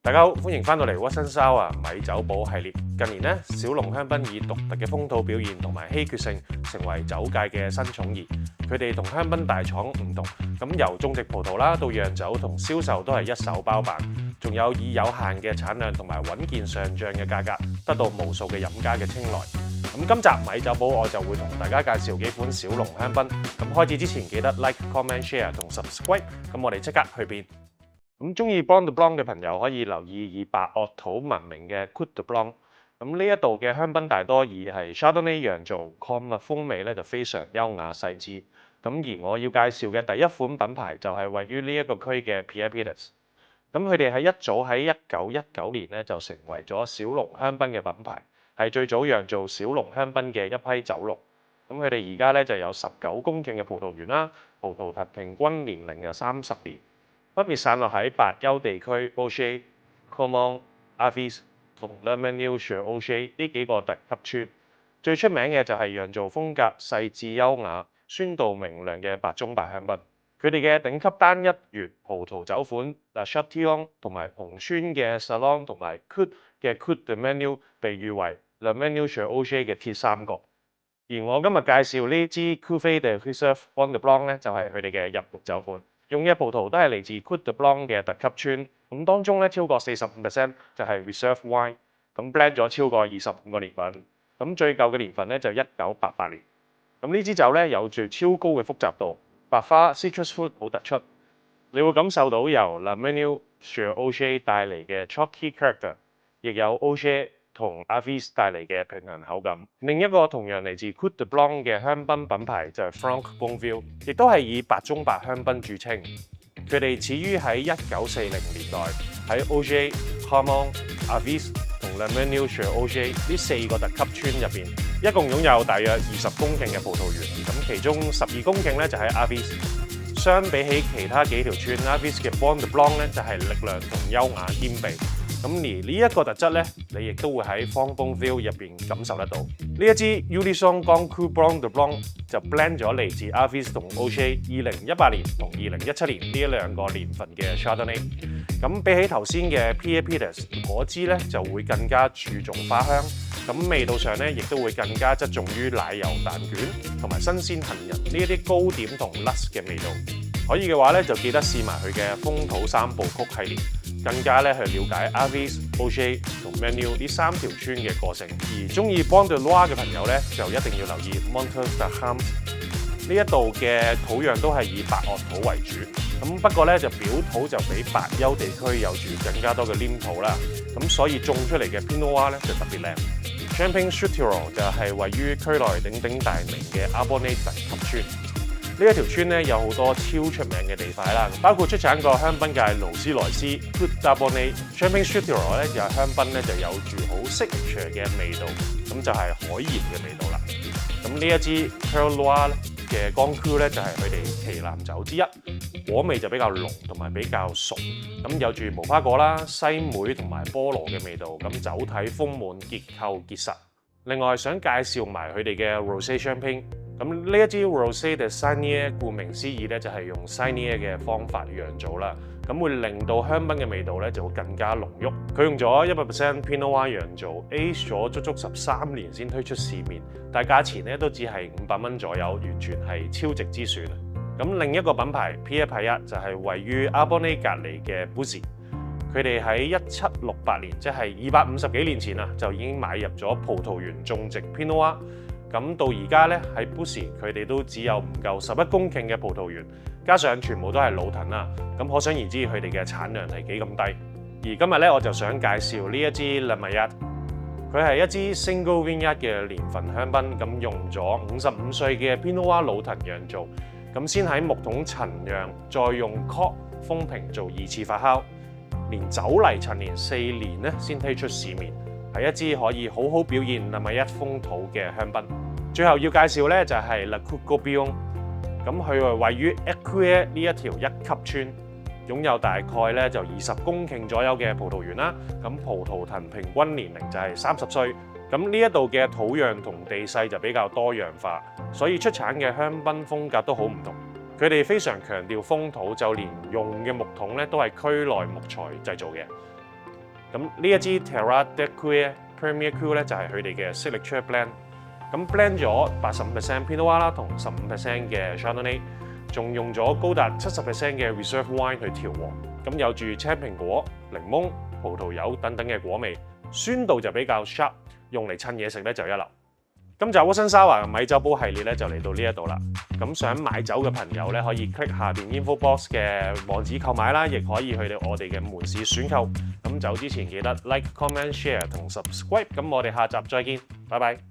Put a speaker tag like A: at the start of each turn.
A: 大家好，歡迎翻到嚟 Watson Sour 米酒保系列。近年咧，小龍香檳以獨特嘅風土表現同埋稀缺性，成為酒界嘅新寵兒。佢哋同香檳大廠唔同，咁由種植葡萄啦到釀酒同銷售都係一手包辦，仲有以有限嘅產量同埋穩健上漲嘅價格，得到無數嘅飲家嘅青睞。咁今集米酒保我就會同大家介紹幾款小龍香檳。咁開始之前記得 like、comment、share 同 subscribe。咁我哋即刻去邊？咁中意 Blanc de Blanc 嘅朋友可以留意以白堊土聞名嘅 Côte de Blanc。咁呢一度嘅香檳大多以係 Chardonnay 釀造，礦物風味咧就非常優雅細緻。咁而我要介紹嘅第一款品牌就係位於呢一個區嘅 Pierre Pietus。咁佢哋一早喺1919年咧就成為咗小龍香檳嘅品牌，係最早釀造小龍香檳嘅一批酒農。咁佢哋而家咧就有19公頃嘅葡萄園啦，葡萄藤平均年齡有30年。分別散落喺八丘地區 Beauchê、Comont、Avis 同 Le Mesnil-sur-Oger 呢幾個特級村。最出名嘅就係釀造風格細緻優雅、酸度明亮嘅白中白香檳。佢哋嘅頂級單一園葡萄酒款 La Châtillon 同埋紅村嘅 Salon 同埋 Côte 嘅 Côte de Mesnil 被譽為 Le Mesnil-sur-Oger 嘅鐵三角。而我今日介紹呢支 Cuvée de Réserve Blanc de Blanc 咧，就係佢哋嘅入門酒款。用嘅葡萄都係嚟自 Côte de Blanc 嘅特級村，咁當中咧超過45%就係 reserve wine， 咁 blend 咗超過25個年份，咁最舊嘅年份咧就1988年。咁呢支酒咧有住超高嘅複雜度，白花 citrus fruit 好突出，你會感受到由 Le Mesnil-sur-Oger 帶嚟嘅 chalky character， 亦有 Oger 同 Avis 帶嚟嘅平衡口感。另一個同樣嚟自 Côte de Blanc 嘅香檳品牌就係 Franck Bonville， 亦都係以白中白香檳著稱。佢哋始於喺1940年代，喺 Auger、Comont、Avis 同 Le Mesnil-sur-Oger 呢4個特級村入邊，一共擁有大約20公頃嘅葡萄園。咁其中12公頃咧就喺 Avis。相比起其他幾條村 ，Avis 嘅 Blanc de Blanc 咧就係力量同優雅兼備。咁而呢一個特質咧，你亦都會喺 Franck Bonville 入邊感受得到。呢一支 Uluson Grand Cru Blanc de Blanc 就 blend 咗嚟自 Avis 同 Oger 2018年同2017年呢兩個年份嘅 Chardonnay。咁比起頭先嘅 Pierre Pietus 嗰支咧，就會更加注重花香。咁味道上咧，亦都會更加側重於奶油蛋卷同埋新鮮杏仁呢一啲糕點同 nuts 嘅味道。可以嘅話咧，就記得試埋佢嘅風土三部曲系列，更加咧去了解 Avis、Oger 同 Mesnil 呢3條村嘅個性。而中意 Blanc de Loire 嘅朋友咧，就一定要留意 Montes de Ham。呢一度嘅土壤都係以白堊土為主，咁不過咧就表土就比白丘地區有住更加多嘅黏土啦，咁所以種出嚟嘅 Pinot Noir 咧就特別靚。Champagne-Châtellerault 就係位於區內鼎鼎大名嘅 Arbonnay 特級村。呢一條村咧有好多超出名嘅地塊啦，包括出產過香檳界勞斯萊斯 Côte d'Arbonnay。Champagne-Châtellerault 咧就係香檳咧就有住好signature嘅味道，咁就係海鹽嘅味道啦。咁呢一支 Perle Noire 嘅 Grand Cru 咧就係佢哋旗艦酒之一，果味就比較濃同埋比較熟，咁有住無花果啦、西梅同埋菠蘿嘅味道，咁酒體豐滿，結構結實。另外想介紹埋佢哋嘅 Rosé Champagne， 咁呢一支 Rosé de Saignée， 顧名思義咧就係用 Saignée 嘅方法釀造啦，咁會令到香檳嘅味道咧就會更加濃郁。佢用咗100% Pinot Noir 釀造 ，age 咗足足13年先推出市面，但係價錢咧都只係500蚊左右，完全係超值之選。咁另一個品牌 Pierre Pietus 就係位於 Arbonnay 隔離嘅 Bouzy。佢哋喺1768年，即係250幾年前啊，就已經買入咗葡萄園種植 Pinot Noir。咁到而家咧喺 Bouzy，佢哋都只有唔夠11公頃嘅葡萄園，加上全部都係老藤啦，咁可想而知佢哋嘅產量係幾咁低。而今日咧我就想介紹呢一支 Le Maillard， 佢係一支 Single Vineyard 嘅年份香檳，咁用咗55歲嘅 Pinot Noir 老藤釀造，咁先喺木桶陳釀，再用 cork 封瓶做2次發酵。連酒泥陳年4年咧，先推出市面，係一支可以好好表現 Le Maillard 風土嘅香檳。最後要介紹咧就係 Le Côte-Gobillon， 咁佢位於 Écueillère 呢一條1級村，擁有大概咧就20公頃左右嘅葡萄園啦。咁葡萄藤平均年齡就係30歲。咁呢一度嘅土壤同地勢就比較多樣化，所以出產嘅香檳風格都好唔同。佢哋非常強調風土，就連用嘅木桶咧都係區內木材製造嘅。咁呢一支 Terra del Cuore Premier Cru 咧就係佢哋嘅 Signature Blend。咁 blend 咗85% Pinot Noir 啦，同15%嘅 Chardonnay， 仲用咗高達70%嘅 Reserve Wine 去調和。咁有住青蘋果、檸檬、葡萄柚等等嘅果味，酸度就比較 sharp， 用嚟襯嘢食咧就一流。今集 Watson Sour 嘅米酒煲系列咧就嚟到呢一度啦。咁想買酒嘅朋友咧可以 click 下邊 info box 嘅網址購買啦，亦可以去到我哋嘅門市選購。咁走之前記得 like、comment、share 同 subscribe。咁我哋下集再見，拜拜。